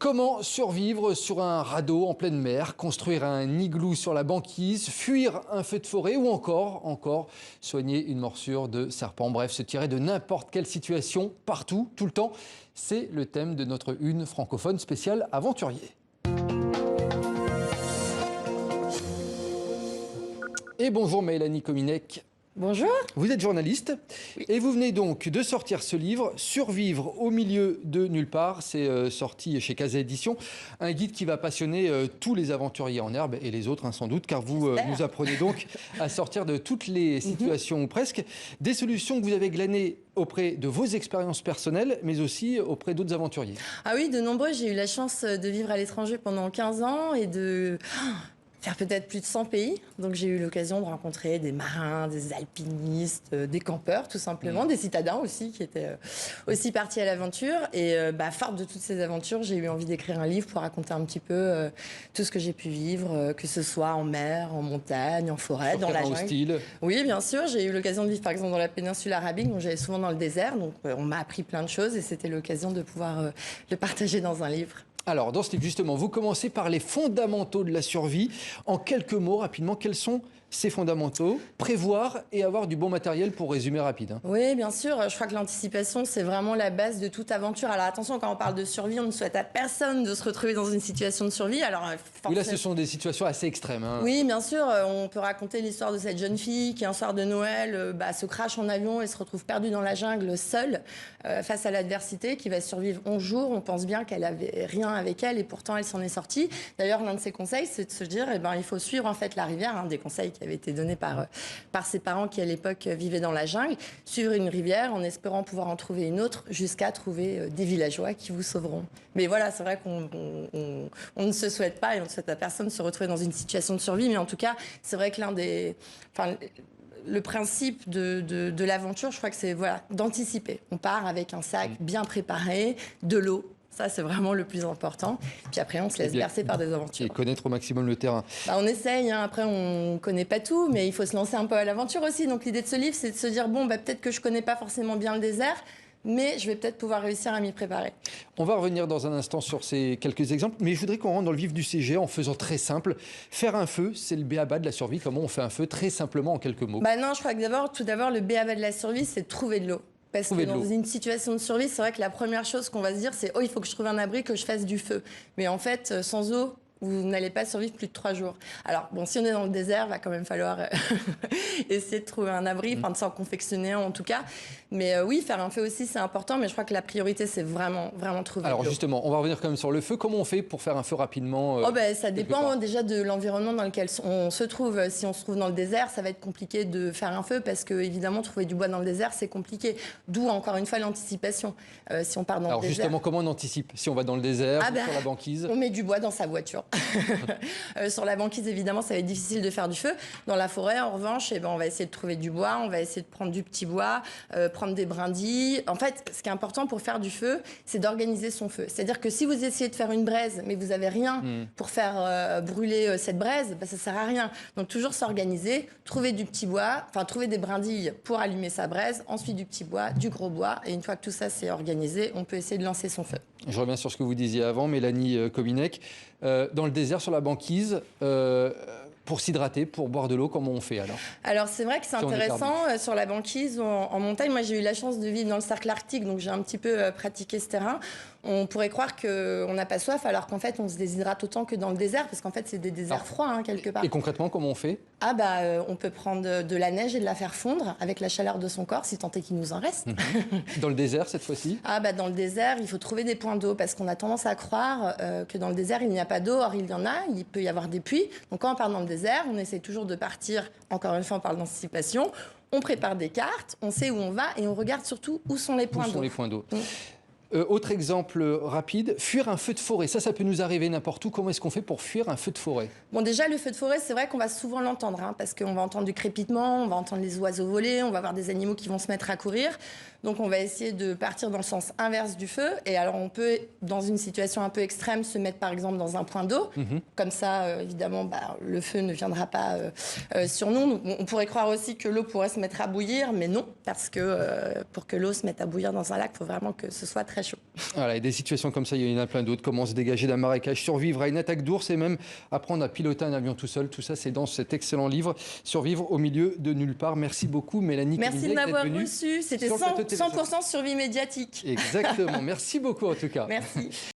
Comment survivre sur un radeau en pleine mer, construire un igloo sur la banquise, fuir un feu de forêt ou encore soigner une morsure de serpent. Bref, se tirer de n'importe quelle situation, partout, tout le temps. C'est le thème de notre une francophone spéciale aventurier. Et bonjour Mélanie Kominek. Bonjour. Vous êtes journaliste et vous venez donc de sortir ce livre, Survivre au milieu de nulle part. C'est sorti chez Casa Édition. Un guide qui va passionner tous les aventuriers en herbe et les autres sans doute, car vous nous apprenez donc à sortir de toutes les situations ou presque. Des solutions que vous avez glanées auprès de vos expériences personnelles, mais aussi auprès d'autres aventuriers. Ah oui, de nombreux. J'ai eu la chance de vivre à l'étranger pendant 15 ans et de faire peut-être plus de 100 pays. Donc j'ai eu l'occasion de rencontrer des marins, des alpinistes, des campeurs tout simplement, des citadins aussi qui étaient aussi partis à l'aventure. Et forte de toutes ces aventures, j'ai eu envie d'écrire un livre pour raconter un petit peu tout ce que j'ai pu vivre, que ce soit en mer, en montagne, en forêt, dans la jungle. Hostile. Oui, bien sûr. J'ai eu l'occasion de vivre par exemple dans la péninsule arabique, donc j'allais souvent dans le désert. Donc on m'a appris plein de choses et c'était l'occasion de pouvoir le partager dans un livre. Alors, dans ce livre, justement, vous commencez par les fondamentaux de la survie. En quelques mots, rapidement, quels sont ces fondamentaux? Prévoir et avoir du bon matériel pour résumer rapide. Oui, bien sûr. Je crois que l'anticipation, c'est vraiment la base de toute aventure. Alors attention, quand on parle de survie, on ne souhaite à personne de se retrouver dans une situation de survie. Alors, forcément... Oui, là, ce sont des situations assez extrêmes. Oui, bien sûr. On peut raconter l'histoire de cette jeune fille qui, un soir de Noël, se crache en avion et se retrouve perdue dans la jungle, seule, face à l'adversité, qui va survivre 11 jours. On pense bien qu'elle n'avait rien avec elle et pourtant, elle s'en est sortie. D'ailleurs, l'un de ses conseils, c'est de se dire, il faut suivre en fait la rivière, des conseils qui avaient été donnés par ses parents qui, à l'époque, vivaient dans la jungle. Suivre une rivière en espérant pouvoir en trouver une autre jusqu'à trouver des villageois qui vous sauveront. Mais voilà, c'est vrai qu'on ne se souhaite pas et on ne souhaite à personne de se retrouver dans une situation de survie. Mais en tout cas, c'est vrai que le principe de l'aventure, je crois que c'est d'anticiper. On part avec un sac bien préparé, de l'eau. Ça, c'est vraiment le plus important. Puis après, on se laisse bercer par des aventures. Et connaître au maximum le terrain. On essaye. Après, on ne connaît pas tout, mais il faut se lancer un peu à l'aventure aussi. Donc, l'idée de ce livre, c'est de se dire, peut-être que je ne connais pas forcément bien le désert, mais je vais peut-être pouvoir réussir à m'y préparer. On va revenir dans un instant sur ces quelques exemples, mais je voudrais qu'on rentre dans le vif du sujet en faisant très simple. Faire un feu, c'est le b.a.-ba de la survie. Comment on fait un feu très simplement en quelques mots? Non, je crois que tout d'abord, le b.a.-ba de la survie, c'est de trouver de l'eau. Parce que dans une situation de survie, c'est vrai que la première chose qu'on va se dire, c'est « Oh, il faut que je trouve un abri, que je fasse du feu ». Mais en fait, sans eau, vous n'allez pas survivre plus de 3 jours. Alors, si on est dans le désert, il va quand même falloir essayer de trouver un abri, de s'en confectionner un en tout cas. Mais oui, faire un feu aussi, c'est important. Mais je crois que la priorité, c'est vraiment trouver Alors de l'eau. justement, on va revenir quand même sur le feu. Comment on fait pour faire un feu rapidement Ça dépend déjà de l'environnement dans lequel on se trouve. Si on se trouve dans le désert, ça va être compliqué de faire un feu parce que, évidemment, trouver du bois dans le désert, c'est compliqué. D'où, encore une fois, l'anticipation. Si on part dans le désert... Alors justement, comment on anticipe? Si on va dans le désert, sur la banquise? On met du bois dans sa voiture. Sur la banquise, évidemment, ça va être difficile de faire du feu. Dans la forêt, en revanche, on va essayer de trouver du bois, on va essayer de prendre du petit bois, prendre des brindilles. En fait, ce qui est important pour faire du feu, c'est d'organiser son feu. C'est-à-dire que si vous essayez de faire une braise, mais vous n'avez rien pour faire brûler cette braise, ça ne sert à rien. Donc, toujours s'organiser, trouver du petit bois, trouver des brindilles pour allumer sa braise, ensuite du petit bois, du gros bois. Et une fois que tout ça c'est organisé, on peut essayer de lancer son feu. Je reviens sur ce que vous disiez avant, Mélanie Kominek. Dans le désert, sur la banquise, pour s'hydrater, pour boire de l'eau, comment on fait alors? Alors c'est vrai que c'est intéressant. Sur la banquise, en montagne, moi j'ai eu la chance de vivre dans le cercle arctique, donc j'ai un petit peu pratiqué ce terrain. On pourrait croire qu'on n'a pas soif, alors qu'en fait on se déshydrate autant que dans le désert, parce qu'en fait c'est des déserts froids quelque part. Et concrètement, comment on fait? On peut prendre de la neige et de la faire fondre avec la chaleur de son corps, si tant est qu'il nous en reste. Dans le désert cette fois-ci? Dans le désert, il faut trouver des points d'eau, parce qu'on a tendance à croire que dans le désert il n'y a pas d'eau. Or il y en a, il peut y avoir des puits. Donc quand on part dans le désert, on essaie toujours de partir, encore une fois on parle d'anticipation, on prépare des cartes, on sait où on va et on regarde surtout où sont les points d'eau. Autre exemple rapide, fuir un feu de forêt. Ça peut nous arriver n'importe où. Comment est-ce qu'on fait pour fuir un feu de forêt? Déjà, le feu de forêt, c'est vrai qu'on va souvent l'entendre, parce qu'on va entendre du crépitement, on va entendre les oiseaux voler, on va voir des animaux qui vont se mettre à courir. Donc on va essayer de partir dans le sens inverse du feu. Et alors on peut, dans une situation un peu extrême, se mettre par exemple dans un point d'eau. Comme ça, évidemment, le feu ne viendra pas sur nous. Donc, on pourrait croire aussi que l'eau pourrait se mettre à bouillir, mais non, parce que pour que l'eau se mette à bouillir dans un lac, il faut vraiment que ce soit très chaud. Voilà, et des situations comme ça, il y en a plein d'autres. Comment se dégager d'un marécage, survivre à une attaque d'ours et même apprendre à piloter un avion tout seul. Tout ça, c'est dans cet excellent livre, Survivre au milieu de nulle part. Merci beaucoup, Mélanie. Merci de m'avoir reçu. C'était 100% survie médiatique. Exactement. Merci beaucoup, en tout cas. Merci.